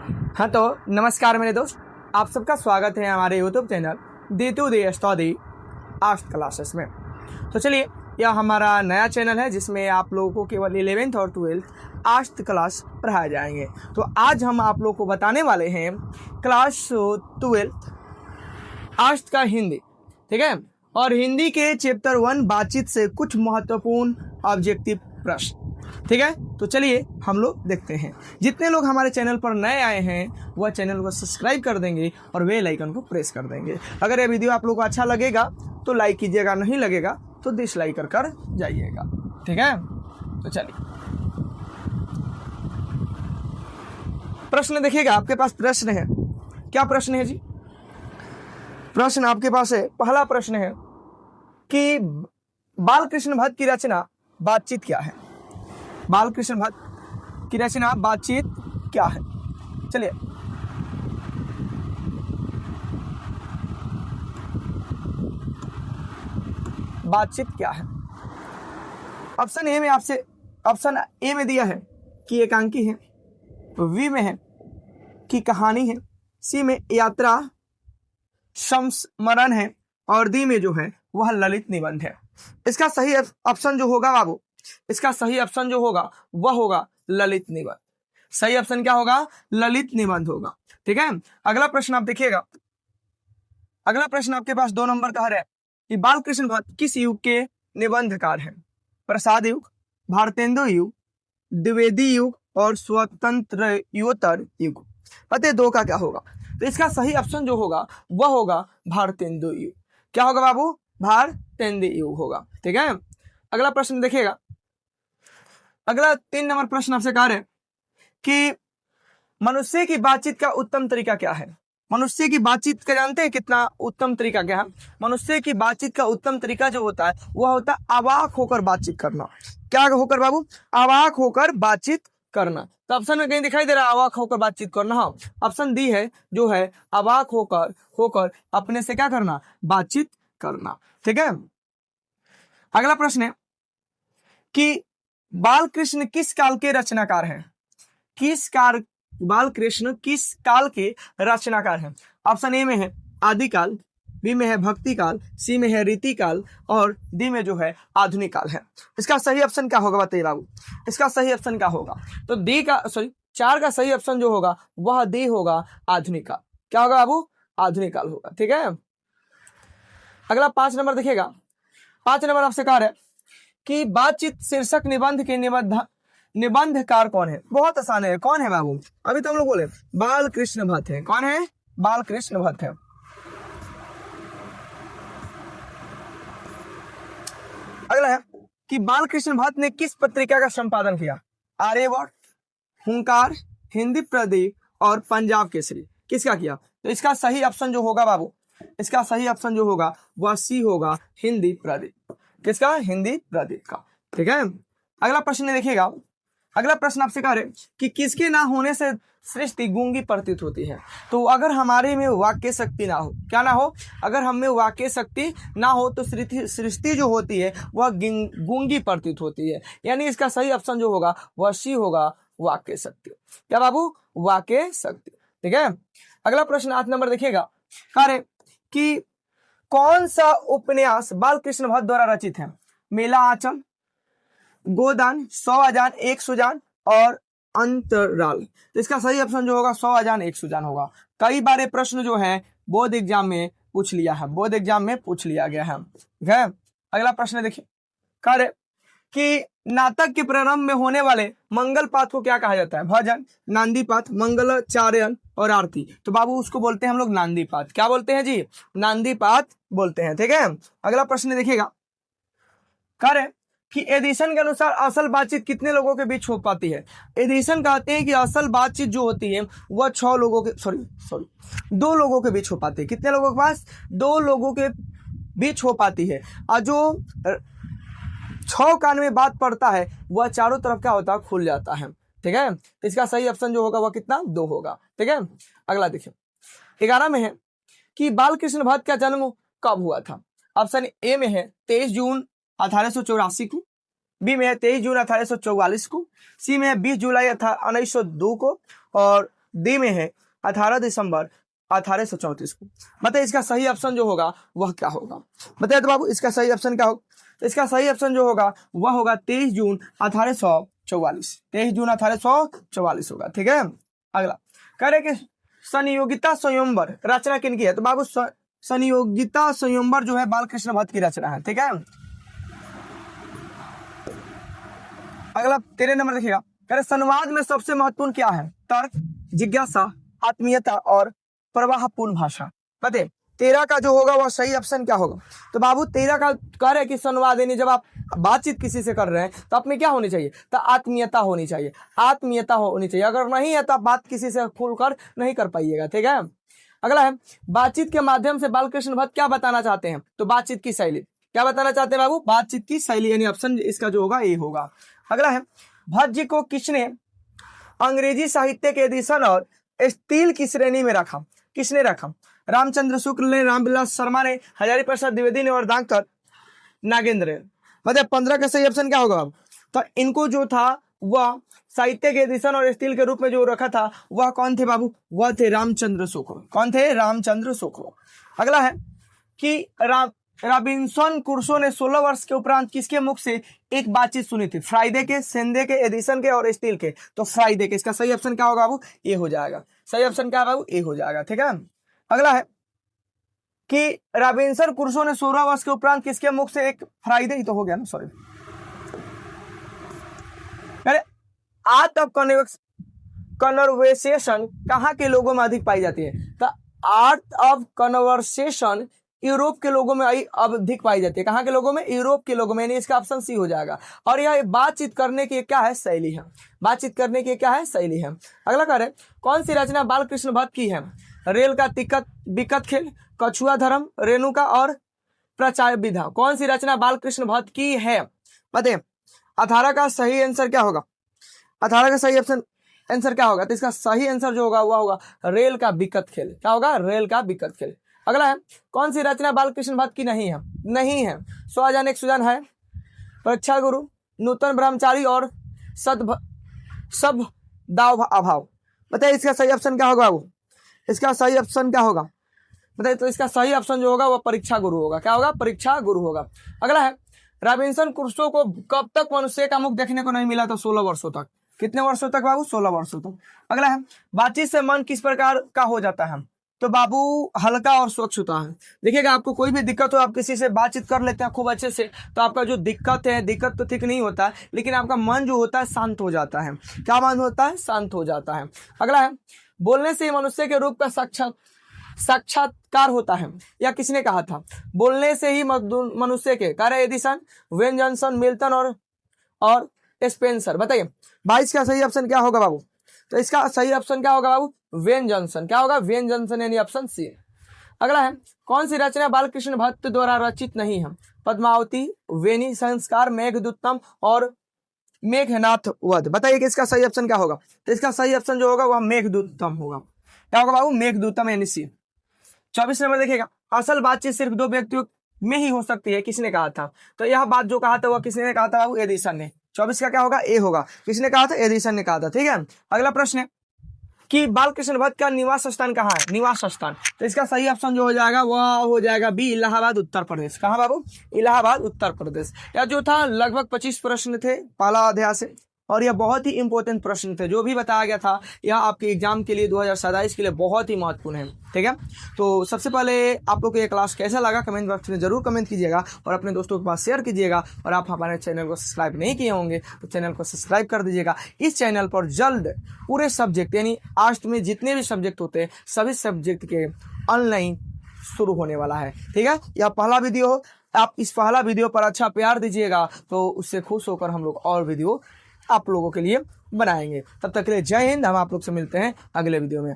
हाँ तो नमस्कार मेरे दोस्त, आप सबका स्वागत है हमारे YouTube channel day to day study arts classes में। तो चलिए, यह हमारा नया चैनल है जिसमें आप लोगों को केवल 11th और 12th आर्ट्स क्लास पढ़ाए जाएंगे। तो आज हम आप लोगों को बताने वाले हैं क्लास 12th आर्ट्स का हिंदी, ठीक है। और हिंदी के चैप्टर 1 बातचीत से कुछ महत्वपूर्ण ऑब्जेक्टिव प्रश्न, ठीक है। तो चलिए हम लोग देखते हैं। जितने लोग हमारे चैनल पर नए आए हैं वह चैनल को सब्सक्राइब कर देंगे और बेल आइकन को प्रेस कर देंगे। अगर ये वीडियो आप लोग को अच्छा लगेगा तो लाइक कीजिएगा, नहीं लगेगा तो डिसलाइक कर जाइएगा, ठीक है। तो चलिए प्रश्न देखिएगा, आपके पास प्रश्न है। क्या प्रश्न है जी? प्रश्न आपके पास है, पहला प्रश्न है कि बालकृष्ण भट्ट की रचना बातचीत क्या है? बालकृष्ण भट्ट की रचना बातचीत क्या है? चलिए बातचीत क्या है? ऑप्शन ए में आपसे ऑप्शन ए में दिया है कि एकांकी है, बी में है कि कहानी है, सी में यात्रा संस्मरण है और डी में जो है वह ललित निबंध है। इसका सही ऑप्शन जो होगा बाबू, इसका सही ऑप्शन जो होगा वह होगा ललित निबंध। सही ऑप्शन क्या होगा? ललित निबंध होगा, ठीक है। अगला प्रश्न आप देखिएगा। अगला प्रश्न आपके पास 2 नंबर का है कि बालकृष्ण भट्ट किस युग के निबंधकार हैं? प्रसाद युग, भारतेंदु युग, द्विवेदी युग और स्वतंत्रोत्तर युग। पते 2 का क्या होगा? तो इसका सही ऑप्शन जो होगा वह होगा भारतेंदु युग। क्या होगा बाबू? भारतेंदु युग होगा, ठीक है। अगला प्रश्न देखिएगा। अगला 3 नंबर प्रश्न आपसे कह रहे हैं कि मनुष्य की बातचीत का उत्तम तरीका क्या है? मनुष्य की बातचीत का जानते हैं कितना उत्तम तरीका क्या है? मनुष्य की बातचीत का उत्तम तरीका जो होता है वह होता है अवाक होकर बातचीत करना। क्या होकर बाबू? अवाक होकर बातचीत करना। तो ऑप्शन में कहीं दिखाई दे रहा है अवाक होकर बातचीत करना? हाँ, ऑप्शन डी है जो है अवाक होकर अपने से क्या करना? बातचीत करना, ठीक है। अगला प्रश्न है कि बालकृष्ण किस काल के रचनाकार हैं? बालकृष्ण किस काल के रचनाकार हैं? ऑप्शन ए में है आदिकाल, बी में है भक्ति काल, सी में है रीति काल और डी में जो है आधुनिक काल है। इसका सही ऑप्शन क्या होगा बताइए बाबू? इसका सही ऑप्शन क्या होगा? तो डी का 4 का सही ऑप्शन जो होगा वह डी होगा आधुनिक काल। क्या होगा बाबू? आधुनिक काल होगा, ठीक है। अगला 5 नंबर देखिएगा। 5 नंबर आपसे कह रहे कि बातचीत शीर्षक निबंध के निबंधकार कौन है? बहुत आसान है। कौन है बाबू? अभी तो हम लोग बोले बालकृष्ण भट्ट है। कौन है? बालकृष्ण भट्ट है। अगला है कि बालकृष्ण भट्ट ने किस पत्रिका का संपादन किया? आर्यवर्त, हुंकार, हिंदी प्रदीप और पंजाब केसरी। किसका किया? तो इसका सही ऑप्शन जो होगा बाबू, इसका सही ऑप्शन जो होगा वह सी होगा, हिंदी प्रदीप। किसका? हिंदी प्रदीप का, ठीक है। अगला प्रश्न देखिएगा। अगला प्रश्न आपसे कह रहे कि किसके ना होने से सृष्टि गूंगी प्रतीत होती है? तो अगर हमारे में वाक्य शक्ति ना हो, क्या ना हो? अगर हम में वाक्य शक्ति ना हो तो सृष्टि जो होती है वह गूंगी प्रतीत होती है। यानी इसका सही ऑप्शन जो होगा वह सी होगा, वाक्य शक्ति। क्या बाबू? वाक्य शक्ति, ठीक है। अगला प्रश्न 8 नंबर देखिएगा। कह रहे कि कौन सा उपन्यास बालकृष्ण भट्ट द्वारा रचित है? मेला आंचल, गोदान, 100 अजान एक सुजान और अंतराल। तो इसका सही ऑप्शन जो होगा 100 अजान एक सुजान होगा। कई बार प्रश्न जो है बोर्ड एग्जाम में पूछ लिया है, बोर्ड एग्जाम में पूछ लिया गया है, ठीक है। अगला प्रश्न देखिए। कह रहे कि नाटक के प्रारंभ में होने वाले मंगल पाठ को क्या कहा जाता है? भजन, नांदी पाठ, मंगलाचरण और आरती। तो बाबू उसको बोलते हैं हम लोग नांदी पाठ। क्या बोलते हैं जी? नांदी पाठ बोलते हैं, ठीक है। अगला प्रश्न देखिएगा। कह रहे कि एडिशन के अनुसार असल बातचीत कितने लोगों के बीच हो पाती है? एडिशन कहते हैं कि असल बातचीत जो होती है वह 2 लोगों के बीच हो पाती है। कितने लोगों के पास? 2 लोगों के बीच हो पाती है। और जो 6 कान में बात पड़ता है वह चारों तरफ क्या होता है? खुल जाता है, ठीक है। तो इसका सही ऑप्शन जो होगा वह कितना? 2 होगा, ठीक है। अगला देखिए। 11 में है कि बालकृष्ण भट्ट का जन्म कब हुआ था? ऑप्शन ए में है 23 जून 1884 को, बी में है 23 जून 1844 को, सी में है 20 जुलाई 1902 को और डी में है 18 दिसंबर 1834 को। बताइए इसका सही ऑप्शन जो होगा वह क्या होगा? बताइए तो बाबू इसका सही ऑप्शन क्या होगा? तो इसका सही ऑप्शन जो होगा वह होगा 23 जून 1844। 23 जून 1844 होगा। ठीक है, अगला कह रहे कि संयोगिता स्वयंवर रचना किनकी है? तो बाबू संयोगिता स्वयंवर जो है बाल कृष्ण भट्ट की रचना है। ठीक है, अगला 13 नंबर देखिएगा, कह रहे संवाद में सबसे महत्वपूर्ण क्या है? तर्क, जिज्ञासा, आत्मीयता और प्रवाहपूर्ण भाषा। बताइए 13 का जो होगा वह सही ऑप्शन क्या होगा? तो बाबू 13 का कह रहे कि संवाद, यानी जब आप बातचीत किसी से कर रहे हैं तो आप में क्या होनी चाहिए? तो आत्मीयता होनी चाहिए, आत्मीयता होनी चाहिए। अगर नहीं है तो आप बात किसी से खुलकर नहीं कर पाइएगा। ठीक है, अगला है बातचीत के माध्यम से बालकृष्ण भट्ट क्या बताना चाहते हैं? तो बातचीत की शैली। क्या बताना चाहते हैं बाबू? बातचीत की शैली, यानी ऑप्शन इसका जो होगा ए होगा। अगला है भट्ट जी को किसने अंग्रेजी साहित्य के एडिशन और स्टील की श्रेणी में रखा? किसने रखा? रामचंद्र शुक्ल ने, रामविलास शर्मा ने, हजारी प्रसाद द्विवेदी ने और डॉक्टर नागेंद्र ने। मतलब 15 का सही ऑप्शन क्या होगा? तो इनको जो था वह साहित्य के एडिशन और स्टील के रूप में जो रखा था वह कौन थे बाबू? वह थे रामचंद्र शुक्ल। कौन थे? रामचंद्र शुक्ल। अगला है कि रॉबिन्सन क्रूसो ने 16 वर्ष के उपरांत किसके मुख से एक बातचीत सुनी थी? फ्राइडे के, सेंडे के, एडिसन के और स्टील के। तो फ्राइडे के। इसका सही ऑप्शन क्या होगा बाबू? ए हो जाएगा। सही ऑप्शन क्या है बाबू? ए हो जाएगा। ठीक है, अगला है कि रॉबिन्सन क्रूसो ने 16 वर्ष के उपरांत किसके मुख से एक फ्राइडे ही तो हो गया ना, सॉरी, अरे आर्ट ऑफ कन्वर्सेशन कहाँ के लोगों में अधिक पाई जाती है? तो आर्ट ऑफ कन्वर्सेशन यूरोप के लोगों में अधिक पाई जाती है। कहाँ के लोगों में? यूरोप के लोगों में, यानी इसका ऑप्शन सी हो जाएगा। और यह बातचीत करने की क्या है? शैली है। बातचीत करने की क्या है? शैली है। अगला कह रहे कौन सी रचना बालकृष्ण भट्ट की है? रेल का बिकट खेल, कछुआ धर्म, रेणुका और प्रचार विधा। कौन सी रचना बालकृष्ण भट्ट की है? बताइए 18 का सही आंसर क्या होगा? 18 का सही ऑप्शन आंसर क्या होगा? तो इसका सही आंसर जो होगा वह होगा रेल का बिकट खेल। क्या होगा? रेल का बिकट खेल। अगला है कौन सी रचना बालकृष्ण भट्ट की नहीं है? नहीं है 100 जन एक सुजन है, परीक्षा गुरु, नूतन ब्रह्मचारी और सब दाव अभाव। बताइए इसका सही ऑप्शन क्या होगा बाबू? इसका सही ऑप्शन क्या होगा? बताइए तो इसका सही ऑप्शन जो होगा वह परीक्षा गुरु होगा। क्या होगा? परीक्षा गुरु होगा। अगला है रॉबिन्सन क्रूसो को कब तक मनुष्य का मुख देखने को नहीं मिला? तो 16 वर्षों तक। कितने वर्षों तक बाबू? 16 वर्षों तक। अगला है बातचीत से मन किस प्रकार का हो जाता है? तो बाबू हल्का और स्वच्छ होता है। देखिएगा आपको कोई भी दिक्कत हो, आप किसी से बातचीत कर लेते हैं खूब अच्छे से, तो आपका जो दिक्कत तो ठीक नहीं होता, लेकिन आपका मन जो होता है शांत हो जाता है। क्या मन होता है? शांत हो जाता है। अगला है बोलने से मनुष्य के रूप का साक्षात्कार होता है। या किसने कहा था? बोलने से ही मनुष्य के। कह रहे एडिसन, वेन जॉनसन, मिल्टन और स्पेंसर। बताइए 22 का सही ऑप्शन क्या होगा बाबू? तो इसका सही ऑप्शन क्या होगा बाबू? When Johnson. क्या होगा? वेन जॉनसन, यानी ऑप्शन सी। अगला है कौन सी रचना बालकृष्ण भट्ट द्वारा रचित नहीं है? पद्मावती, वेणी संस्कार, मेघदूतम और मेघनाथ वध। बताइए कि इसका सही ऑप्शन क्या होगा? तो इसका सही ऑप्शन जो होगा वह मेघदूतम होगा। क्या होगा बाबू? मेघदूतम, यानी सी। 24 नंबर देखिएगा, असल बातचीत सिर्फ दो व्यक्तियों में ही हो सकती है। किसने कहा था? तो यह बात जो कहा था वह किसने कहा था बाबू? एडिसन ने। 24 का क्या होगा? ए होगा। किसने कहा था? एडिसन ने कहा था। ठीक है, अगला प्रश्न है कि बालकृष्ण भट्ट का निवास स्थान कहाँ है? निवास स्थान, तो इसका सही ऑप्शन जो हो जाएगा वह हो जाएगा बी, इलाहाबाद उत्तर प्रदेश। कहाँ बाबू? इलाहाबाद उत्तर प्रदेश। यह जो था लगभग 25 प्रश्न थे पहला अध्याय से, और यह बहुत ही इंपॉर्टेंट प्रश्न थे। जो भी बताया गया था यह आपके एग्जाम के लिए 2027 के लिए बहुत ही महत्वपूर्ण है। ठीक है, तो सबसे पहले आप लोग को ये क्लास कैसा लगा कमेंट बॉक्स में जरूर कमेंट कीजिएगा और अपने दोस्तों के पास शेयर कीजिएगा। और आप हमारे चैनल को सब्सक्राइब नहीं किए होंगे तो चैनल को सब्सक्राइब कर दीजिएगा। इस चैनल पर जल्द पूरे सब्जेक्ट, यानी आर्ट्स में जितने भी सब्जेक्ट होते हैं सभी सब्जेक्ट के ऑनलाइन शुरू होने वाला है। ठीक है, यह पहला वीडियो हो, आप इस पहला वीडियो पर अच्छा प्यार दीजिएगा तो उससे खुश होकर हम लोग और वीडियो आप लोगों के लिए बनाएंगे। तब तक के लिए जय हिंद। हम आप लोग से मिलते हैं अगले वीडियो में।